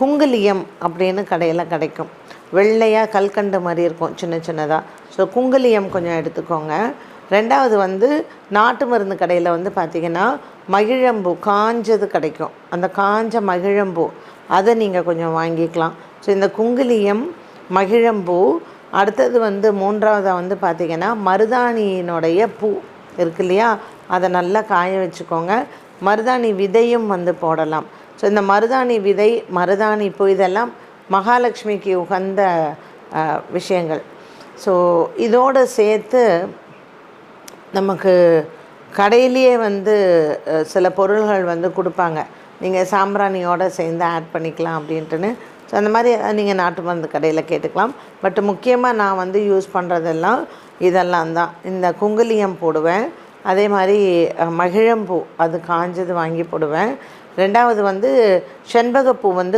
குங்குலியம் அப்படின்னு கடையில் கிடைக்கும். வெள்ளையாக கல்கண்டு மாதிரி இருக்கும் சின்ன சின்னதாக. ஸோ குங்குலியம் கொஞ்சம் எடுத்துக்கோங்க. ரெண்டாவது வந்து நாட்டு மருந்து கடையில் வந்து பார்த்திங்கன்னா மகிழம்பூ காஞ்சது கிடைக்கும். அந்த காஞ்ச மகிழம்பூ அதை நீங்கள் கொஞ்சம் வாங்கிக்கலாம். ஸோ இந்த குங்குலியம், மகிழம்பூ, அடுத்தது வந்து மூன்றாவதாக வந்து பார்த்திங்கன்னா மருதாணியினுடைய பூ இருக்கு இல்லையா, அதை நல்லா காய வச்சுக்கோங்க. மருதாணி விதையும் வந்து போடலாம். ஸோ இந்த மருதாணி விதை, மருதாணி பூ இதெல்லாம் மகாலட்சுமிக்கு உகந்த விஷயங்கள். ஸோ இதோடு சேர்த்து நமக்கு கடையிலேயே வந்து சில பொருள்கள் வந்து கொடுப்பாங்க. நீங்கள் சாம்பிராணியோடு சேர்ந்து ஆட் பண்ணிக்கலாம் அப்படின்ட்டுன்னு. ஸோ அந்த மாதிரி நீங்கள் நாட்டு மருந்து கடையில் கேட்டுக்கலாம். பட் முக்கியமாக நான் வந்து யூஸ் பண்ணுறதெல்லாம் இதெல்லாம் தான். இந்த குங்குலியம் போடுவேன், அதே மாதிரி மகிழம்பூ அது காஞ்சது வாங்கி போடுவேன். ரெண்டாவது வந்து செண்பகப்பூ வந்து